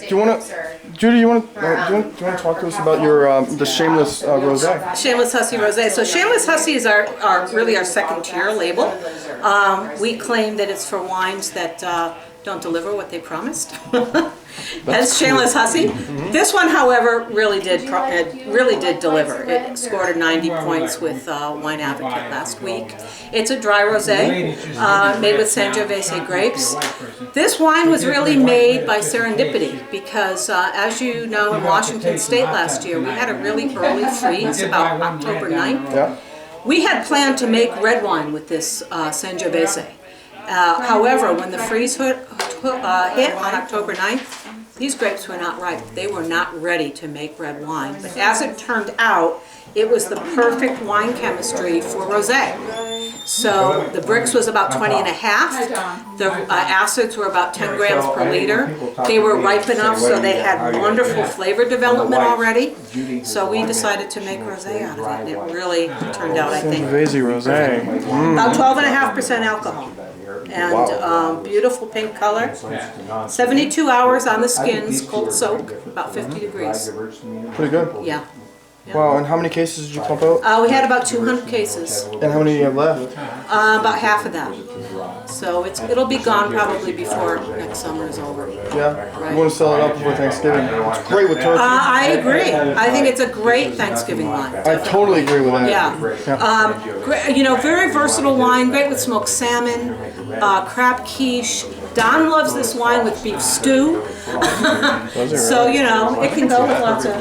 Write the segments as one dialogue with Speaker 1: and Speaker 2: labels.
Speaker 1: you want to, Judy? You want to talk to us about your the Shameless Rosé?
Speaker 2: Shameless Hussy Rosé. So Shameless Hussy is really our second tier label. We claim that it's for wines that don't deliver what they promised. As Shameless Hussy. This one, however, really did deliver. It scored a 90 points with Wine Advocate last week. It's a dry rosé made with Sangiovese grapes. This wine was really made by serendipity because, as you know, in Washington State last year, we had a really early freeze about October 9th.
Speaker 1: Yeah.
Speaker 2: We had planned to make red wine with this Sangiovese. However, when the freeze hit on October 9th, these grapes were not ripe. They were not ready to make red wine. But as it turned out, it was the perfect wine chemistry for rosé. So the Brix was about 20 and a half. The acids were about 10 grams per liter. They were ripe enough so they had wonderful flavor development already. So we decided to make rosé out of it. And it really turned out, I think.
Speaker 1: Sangiovese rosé.
Speaker 2: About 12.5% alcohol. And beautiful pink color. 72 hours on the skins, cold soak, about 50 degrees.
Speaker 1: Pretty good.
Speaker 2: Yeah.
Speaker 1: Wow, and how many cases did you pump out?
Speaker 2: We had about 200 cases.
Speaker 1: And how many do you have left?
Speaker 2: About half of that. So it'll be gone probably before next summer is over.
Speaker 1: Yeah?
Speaker 2: Right.
Speaker 1: You want to sell it out before Thanksgiving? It's great with turkey.
Speaker 2: I agree. I think it's a great Thanksgiving wine.
Speaker 1: I totally agree with that.
Speaker 2: Yeah. You know, very versatile wine, great with smoked salmon, crab quiche. Don loves this wine with beef stew. So, you know, it can go with lots of...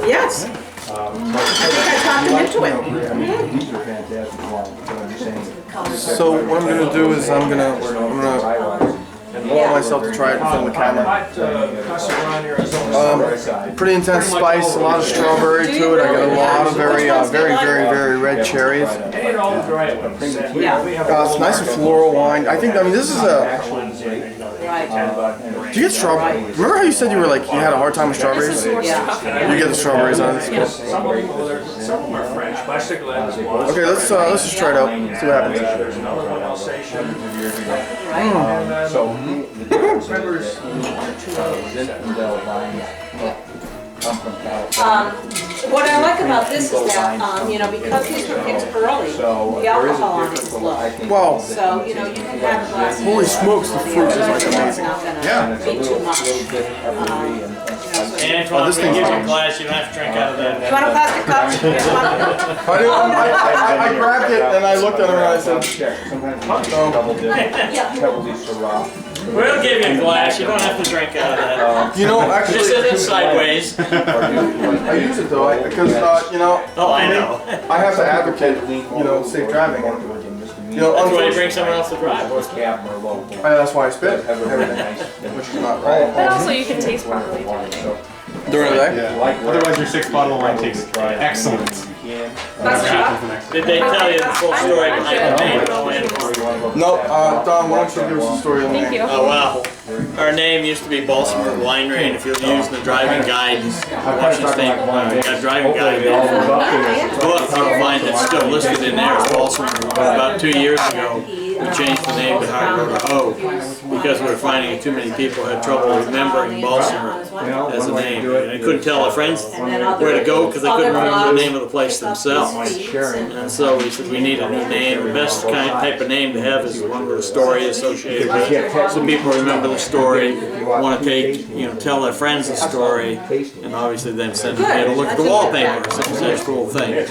Speaker 2: Yes. I think I talked him into it.
Speaker 1: So what I'm going to do is I'm gonna allow myself to try it in front of the camera. Pretty intense spice, a lot of strawberry to it. I got a lot of very red cherries. It's nice and floral wine. I mean, this is a... Do you get strawberry? Remember how you said you had a hard time with strawberries?
Speaker 2: Yeah.
Speaker 1: You get the strawberries on this. Okay, let's just try it out. See what
Speaker 2: What I like about this is that, you know, because these were picked early, the alcohol on it is low.
Speaker 1: Wow.
Speaker 2: So, you know, you can have a glass.
Speaker 1: Holy smokes, the fruit is like amazing.
Speaker 2: Yeah. Be too much.
Speaker 3: Antoine, this thing gives you a glass, you don't have to drink out of that.
Speaker 2: You want a plastic cup?
Speaker 1: I grabbed it and I looked at her and I said,
Speaker 3: We'll give you a glass, you don't have to drink out of that.
Speaker 1: you know, actually...
Speaker 3: This isn't sideways.
Speaker 1: I use it though, because, you know...
Speaker 3: Oh, I know.
Speaker 1: I have to advocate, you know, safe driving. You know,
Speaker 3: that's why you bring someone else to drive.
Speaker 1: That's why I spit everything, which is not right.
Speaker 4: And also you can taste properly
Speaker 1: During the day?
Speaker 5: Yeah. Otherwise your 6th bottle of wine tastes excellent.
Speaker 3: Did they tell you the full story behind the name?
Speaker 1: No, Don, why don't you give us the story on the name?
Speaker 3: Oh, well, our name used to be Baltimore Winery, and if you're using the driving guide, Washington State driving guide, book, you'll find it's still listed in there as Baltimore. About 2 years ago, we changed the name to Hard River O because we were finding too many people had trouble remembering Baltimore as a name. And they couldn't tell their friends where to go because they couldn't remember the name of the place themselves. And so we said we need a new name. The best type of name to have is one with a story associated with it. So people remember the story, want to tell their friends the story, and obviously then send them to look at the wallpaper. So it's a cool thing.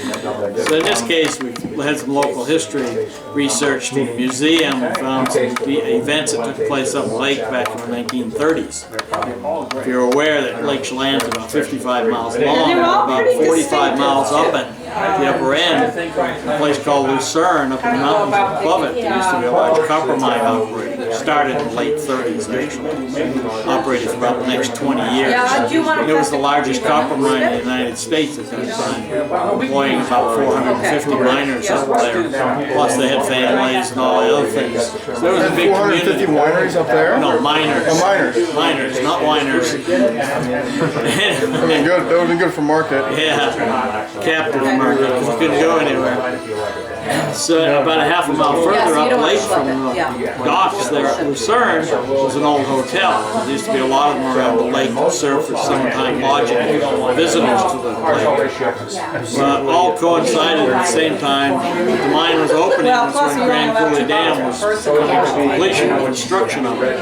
Speaker 3: So in this case, we had some local history research to the museum. We found some events that took place up the lake back in the 1930s. If you're aware that Lake Chelan is about 55 miles long, about 45 miles up at the upper end, a place called Lucerne up in the mountains above it. There used to be a large copper mine operating. It started in the late 30s actually. Operated for about the next 20 years. It was the largest copper mine in the United States at that time, employing about 450 miners up there. Plus they had families and all the other things. So there was a big
Speaker 1: 450 wineries up there?
Speaker 3: No, miners.
Speaker 1: Oh, miners.
Speaker 3: Miners, not whiners.
Speaker 1: That would have been good for market.
Speaker 3: Yeah, captive market, because we couldn't go anywhere. So about a half a mile further
Speaker 2: Yeah, so you
Speaker 3: up
Speaker 2: don't
Speaker 3: lake
Speaker 2: want to
Speaker 3: from
Speaker 2: flood
Speaker 3: the
Speaker 2: that. Yeah.
Speaker 3: docks there at Lucerne was an old hotel. There used to be a lot of them around the lake that served for summertime lodging visitors to the lake. All coincided at the same time. The mine was opening,
Speaker 2: Well,
Speaker 3: was
Speaker 2: plus
Speaker 3: when
Speaker 2: you're
Speaker 3: Grand
Speaker 2: only allowed
Speaker 3: Coulee
Speaker 2: 2
Speaker 3: Dam
Speaker 2: miles
Speaker 3: was
Speaker 2: per person.
Speaker 3: coming to completion of construction of it.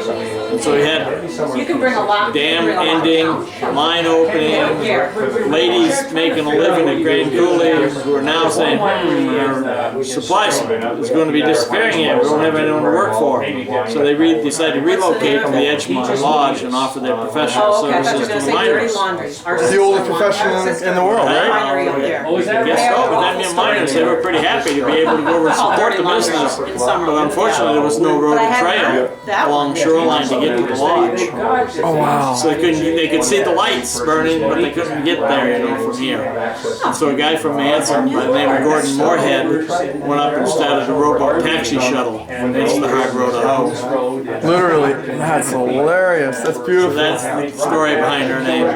Speaker 3: And so we had
Speaker 2: You can bring a lot.
Speaker 3: dam ending, mine opening, ladies making a living at Grand Coulee who are now saying, our supply is going to be disappearing here. We don't have anyone to work for. So they decided to relocate to the Edgemont Lodge and offer their professional
Speaker 2: Oh, okay. I thought you
Speaker 3: services
Speaker 2: were
Speaker 3: to
Speaker 2: going
Speaker 3: the
Speaker 2: to say dirty
Speaker 3: miners.
Speaker 2: laundry.
Speaker 1: The oldest profession in the world, right?
Speaker 2: Winery up there.
Speaker 3: I guess so, but then the miners, they were pretty happy to be able to go over and support the business. But unfortunately, there was no road or trail along shoreline to get to the lodge.
Speaker 1: Oh wow.
Speaker 3: So they could see the lights burning, but they couldn't get there, from here. And so a guy from Manson by the name of Gordon Moorhead went up and started a rowboat taxi shuttle. And it's the hard road to hoe.
Speaker 1: Literally, that's hilarious. That's
Speaker 3: So
Speaker 1: beautiful.
Speaker 3: that's the story behind her name.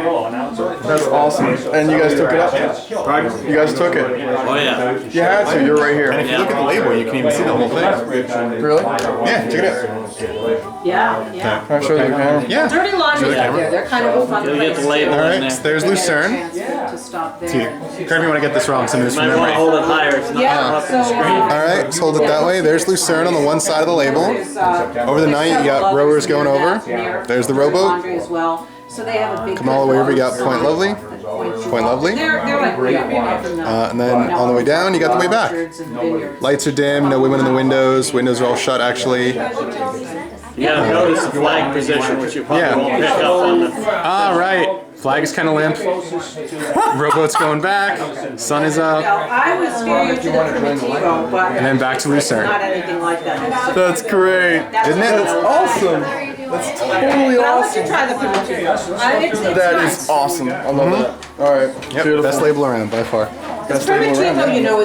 Speaker 1: That's awesome. And you guys took it up?
Speaker 3: Pardon?
Speaker 1: You guys took it?
Speaker 3: Oh yeah.
Speaker 1: You had to. You're right
Speaker 5: And
Speaker 1: here.
Speaker 5: if you look at the label, you can even see the whole thing.
Speaker 1: Really?
Speaker 5: Yeah, check it out.
Speaker 2: Yeah, yeah.
Speaker 1: Can I show you the camera?
Speaker 5: Yeah.
Speaker 2: Dirty laundry up there. They're kind of a fun
Speaker 3: You'll
Speaker 2: place.
Speaker 3: get the label
Speaker 5: All
Speaker 3: in
Speaker 5: right,
Speaker 3: there.
Speaker 5: there's Lucerne.
Speaker 2: To stop there.
Speaker 5: Correct me when I get this wrong, some of this from
Speaker 3: Might want to
Speaker 5: memory.
Speaker 3: hold it higher. It's not
Speaker 2: Yeah,
Speaker 3: up on the
Speaker 2: so,
Speaker 3: screen.
Speaker 5: All right, so hold it that way. There's Lucerne on the one side of the label. Over the night, you got rowers going over. There's the rowboat.
Speaker 2: Laundry as well. So they have a big.
Speaker 5: Come all the way over, you got Point Lovely. Point Lovely.
Speaker 2: They're like
Speaker 5: And then on the way down, you got the way back. Lights are dim, no women in the windows. Windows are all shut, actually.
Speaker 3: You gotta notice the flag position, which you probably
Speaker 5: Yeah.
Speaker 3: won't pick up on the.
Speaker 5: All right, flag is kind of limp. Rowboat's going back. Sun is up.
Speaker 2: I was very used to the Primitivo, but
Speaker 5: And then back to Lucerne.
Speaker 2: not anything like that.
Speaker 1: That's great.
Speaker 5: Isn't it?
Speaker 1: That's awesome. That's totally
Speaker 2: But I'll let you
Speaker 1: awesome.
Speaker 2: try the Primitivo. It's
Speaker 1: That
Speaker 2: nice.
Speaker 1: is awesome. I love that. All right.
Speaker 5: Yep,
Speaker 1: Beautiful.
Speaker 5: best label around by far.
Speaker 1: Best label around.
Speaker 2: Primitivo, you know, is